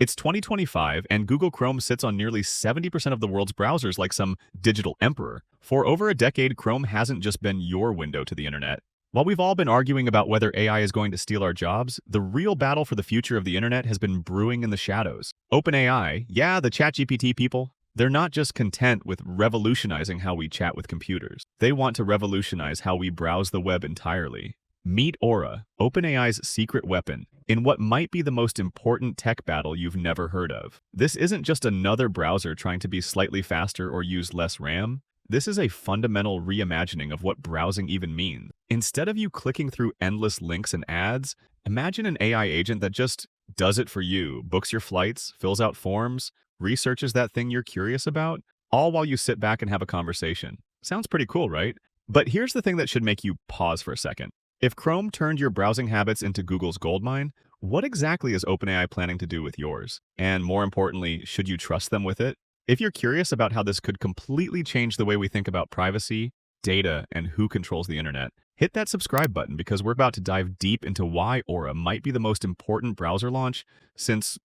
It's 2025, and Google Chrome sits on nearly 70% of the world's browsers like some digital emperor. For over a decade, Chrome hasn't just been your window to the internet. While we've all been arguing about whether AI is going to steal our jobs, the real battle for the future of the internet has been brewing in the shadows. OpenAI, yeah, the ChatGPT people, they're not just content with revolutionizing how we chat with computers. They want to revolutionize how we browse the web entirely. Meet Aura, OpenAI's secret weapon, in what might be the most important tech battle you've never heard of. This isn't just another browser trying to be slightly faster or use less RAM. This is a fundamental reimagining of what browsing even means. Instead of you clicking through endless links and ads, imagine an AI agent that just does it for you, books your flights, fills out forms, researches that thing you're curious about, all while you sit back and have a conversation. Sounds pretty cool, right? But here's the thing that should make you pause for a second. If Chrome turned your browsing habits into Google's goldmine, what exactly is OpenAI planning to do with yours? And more importantly, should you trust them with it? If you're curious about how this could completely change the way we think about privacy, data, and who controls the internet, hit that subscribe button because we're about to dive deep into why Aura might be the most important browser launch since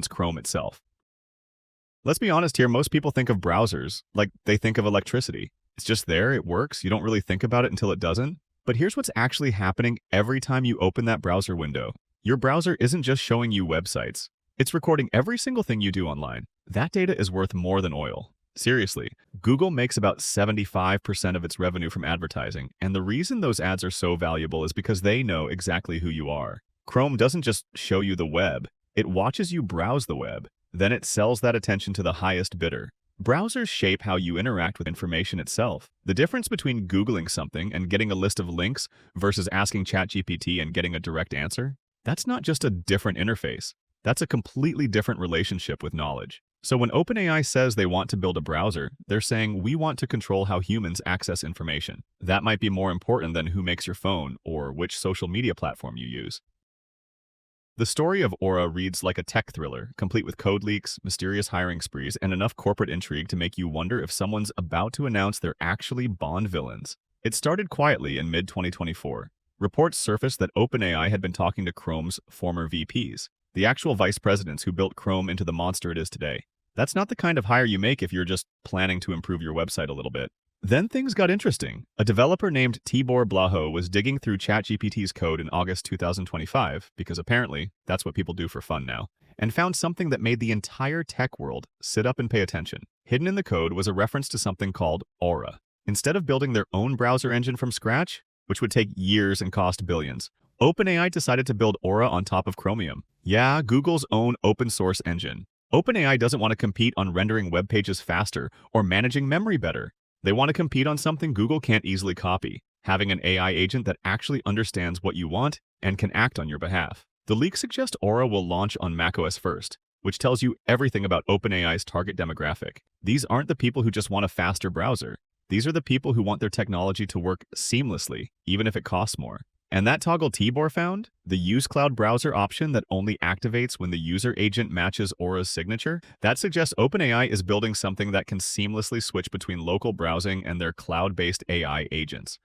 Chrome itself. Let's be honest here, most people think of browsers like they think of electricity. It's just there, it works, you don't really think about it until it doesn't. But here's what's actually happening every time you open that browser window. Your browser isn't just showing you websites. It's recording every single thing you do online. That data is worth more than oil. Seriously, Google makes about 75% of its revenue from advertising, and the reason those ads are so valuable is because they know exactly who you are. Chrome doesn't just show you the web, it watches you browse the web. Then it sells that attention to the highest bidder. Browsers shape how you interact with information itself. The difference between Googling something and getting a list of links versus asking ChatGPT and getting a direct answer, that's not just a different interface. That's a completely different relationship with knowledge. So when OpenAI says they want to build a browser, they're saying we want to control how humans access information. That might be more important than who makes your phone or which social media platform you use. The story of Aura reads like a tech thriller, complete with code leaks, mysterious hiring sprees, and enough corporate intrigue to make you wonder if someone's about to announce they're actually Bond villains. It started quietly in mid-2024. Reports surfaced that OpenAI had been talking to Chrome's former VPs, the actual vice presidents who built Chrome into the monster it is today. That's not the kind of hire you make if you're just planning to improve your website a little bit. Then things got interesting. A developer named Tibor Blaho was digging through ChatGPT's code in August 2025, because apparently that's what people do for fun now, and found something that made the entire tech world sit up and pay attention. Hidden in the code was a reference to something called Aura. Instead of building their own browser engine from scratch, which would take years and cost billions, OpenAI decided to build Aura on top of Chromium. Yeah, Google's own open source engine. OpenAI doesn't want to compete on rendering web pages faster or managing memory better. They want to compete on something Google can't easily copy, having an AI agent that actually understands what you want and can act on your behalf. The leaks suggest Aura will launch on macOS first, which tells you everything about OpenAI's target demographic. These aren't the people who just want a faster browser. These are the people who want their technology to work seamlessly, even if it costs more. And that toggle Tibor found, the Use Cloud browser option that only activates when the user agent matches Aura's signature, that suggests OpenAI is building something that can seamlessly switch between local browsing and their cloud-based AI agents.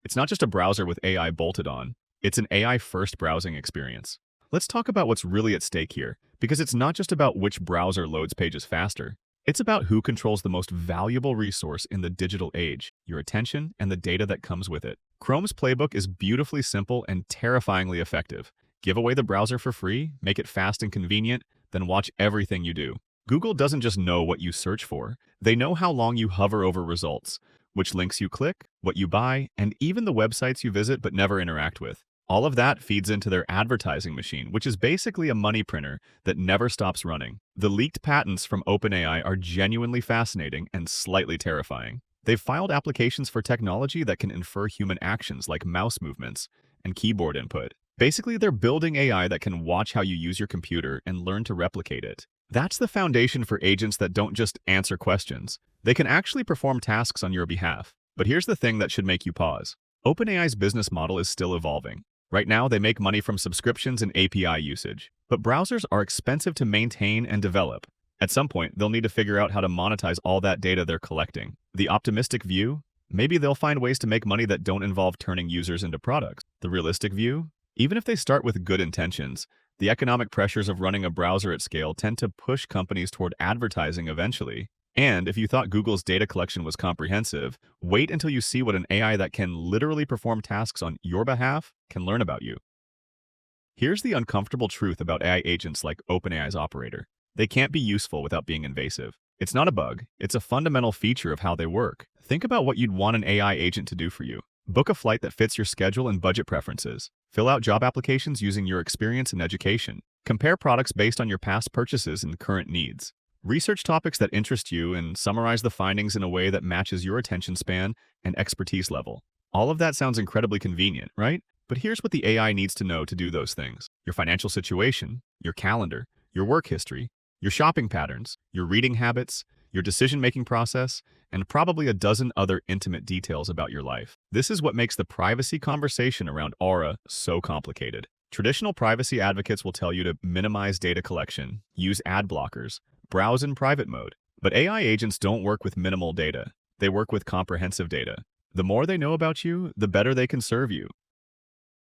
It's not just a browser with AI bolted on, it's an AI-first browsing experience. Let's talk about what's really at stake here, because it's not just about which browser loads pages faster. It's about who controls the most valuable resource in the digital age, your attention and the data that comes with it. Chrome's playbook is beautifully simple and terrifyingly effective. Give away the browser for free, make it fast and convenient, then watch everything you do. Google doesn't just know what you search for, they know how long you hover over results, which links you click, what you buy, and even the websites you visit but never interact with. All of that feeds into their advertising machine, which is basically a money printer that never stops running. The leaked patents from OpenAI are genuinely fascinating and slightly terrifying. They've filed applications for technology that can infer human actions like mouse movements and keyboard input. Basically, they're building AI that can watch how you use your computer and learn to replicate it. That's the foundation for agents that don't just answer questions. They can actually perform tasks on your behalf. But here's the thing that should make you pause. OpenAI's business model is still evolving. Right now, they make money from subscriptions and API usage. But browsers are expensive to maintain and develop. At some point, they'll need to figure out how to monetize all that data they're collecting. The optimistic view? Maybe they'll find ways to make money that don't involve turning users into products. The realistic view? Even if they start with good intentions, The economic pressures of running a browser at scale tend to push companies toward advertising eventually. And if you thought Google's data collection was comprehensive, wait until you see what an AI that can literally perform tasks on your behalf can learn about you. Here's the uncomfortable truth about AI agents like OpenAI's operator. They can't be useful without being invasive. It's not a bug, it's a fundamental feature of how they work. Think about what you'd want an AI agent to do for you. Book a flight that fits your schedule and budget preferences. Fill out job applications using your experience and education. Compare products based on your past purchases and current needs. Research topics that interest you and summarize the findings in a way that matches your attention span and expertise level. All of that sounds incredibly convenient, right? But here's what the AI needs to know to do those things: your financial situation, your calendar, your work history, your shopping patterns, your reading habits, your decision-making process, and probably a dozen other intimate details about your life. This is what makes the privacy conversation around Aura so complicated. Traditional privacy advocates will tell you to minimize data collection, use ad blockers, browse in private mode. But AI agents don't work with minimal data. They work with comprehensive data. The more they know about you, the better they can serve you.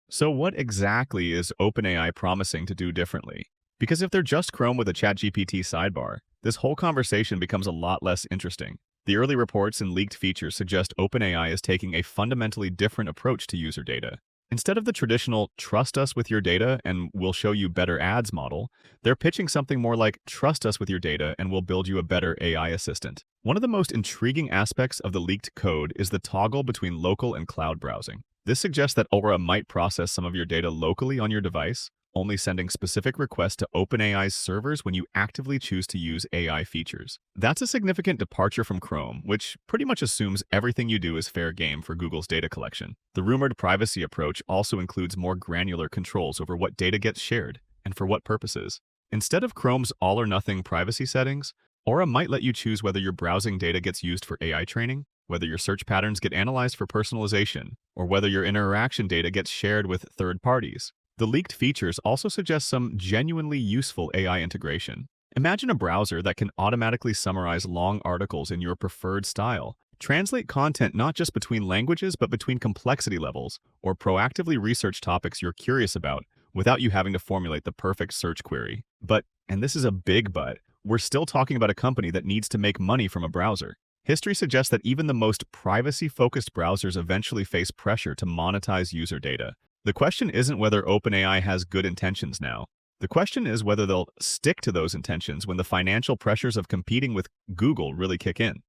So what exactly is OpenAI promising to do differently? Because if they're just Chrome with a ChatGPT sidebar, this whole conversation becomes a lot less interesting. The early reports and leaked features suggest OpenAI is taking a fundamentally different approach to user data. Instead of the traditional "trust us with your data and we'll show you better ads" model, they're pitching something more like "trust us with your data and we'll build you a better AI assistant." One of the most intriguing aspects of the leaked code is the toggle between local and cloud browsing. This suggests that Aura might process some of your data locally on your device, only sending specific requests to OpenAI's servers when you actively choose to use AI features. That's a significant departure from Chrome, which pretty much assumes everything you do is fair game for Google's data collection. The rumored privacy approach also includes more granular controls over what data gets shared and for what purposes. Instead of Chrome's all-or-nothing privacy settings, Aura might let you choose whether your browsing data gets used for AI training, whether your search patterns get analyzed for personalization, or whether your interaction data gets shared with third parties. The leaked features also suggest some genuinely useful AI integration. Imagine a browser that can automatically summarize long articles in your preferred style, translate content not just between languages but between complexity levels, or proactively research topics you're curious about without you having to formulate the perfect search query. But, and this is a big but, we're still talking about a company that needs to make money from a browser. History suggests that even the most privacy-focused browsers eventually face pressure to monetize user data. The question isn't whether OpenAI has good intentions now. The question is whether they'll stick to those intentions when the financial pressures of competing with Google really kick in.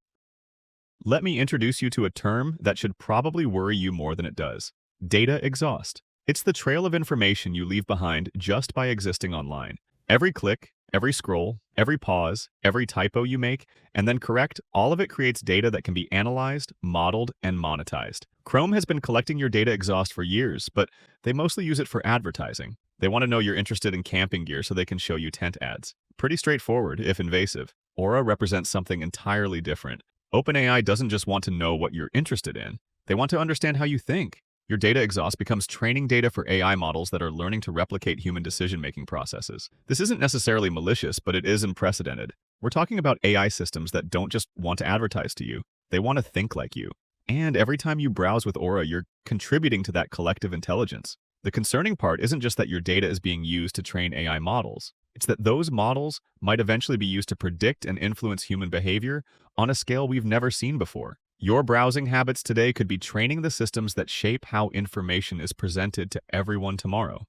Let me introduce you to a term that should probably worry you more than it does: data exhaust. It's the trail of information you leave behind just by existing online. Every click, every scroll, every pause, every typo you make, and then correct, all of it creates data that can be analyzed, modeled, and monetized. Chrome has been collecting your data exhaust for years, but they mostly use it for advertising. They want to know you're interested in camping gear so they can show you tent ads. Pretty straightforward, if invasive. Aura represents something entirely different. OpenAI doesn't just want to know what you're interested in. They want to understand how you think. Your data exhaust becomes training data for AI models that are learning to replicate human decision-making processes. This isn't necessarily malicious, but it is unprecedented. We're talking about AI systems that don't just want to advertise to you. They want to think like you. And every time you browse with Aura, you're contributing to that collective intelligence. The concerning part isn't just that your data is being used to train AI models. It's that those models might eventually be used to predict and influence human behavior on a scale we've never seen before. Your browsing habits today could be training the systems that shape how information is presented to everyone tomorrow.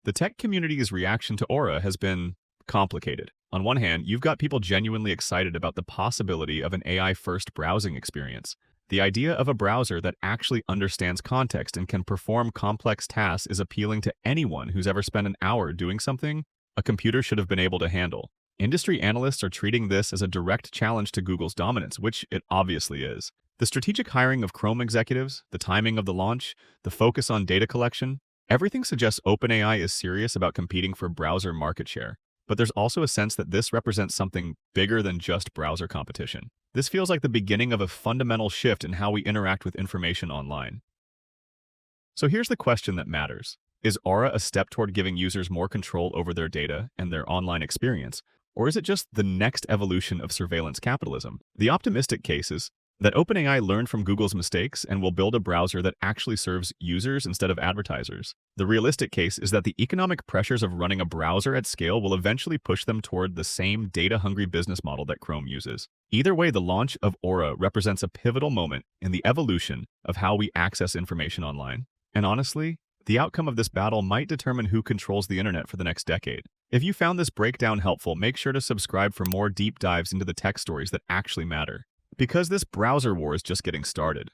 The tech community's reaction to Aura has been complicated. On one hand, you've got people genuinely excited about the possibility of an AI-first browsing experience. The idea of a browser that actually understands context and can perform complex tasks is appealing to anyone who's ever spent an hour doing something a computer should have been able to handle. Industry analysts are treating this as a direct challenge to Google's dominance, which it obviously is. The strategic hiring of Chrome executives, the timing of the launch, the focus on data collection, everything suggests OpenAI is serious about competing for browser market share. But there's also a sense that this represents something bigger than just browser competition. This feels like the beginning of a fundamental shift in how we interact with information online. So here's the question that matters. Is Aura a step toward giving users more control over their data and their online experience? Or is it just the next evolution of surveillance capitalism? The optimistic case is That OpenAI learned from Google's mistakes and will build a browser that actually serves users instead of advertisers. The realistic case is that the economic pressures of running a browser at scale will eventually push them toward the same data-hungry business model that Chrome uses. Either way, the launch of Aura represents a pivotal moment in the evolution of how we access information online. And honestly, the outcome of this battle might determine who controls the internet for the next decade. If you found this breakdown helpful, make sure to subscribe for more deep dives into the tech stories that actually matter. Because this browser war is just getting started.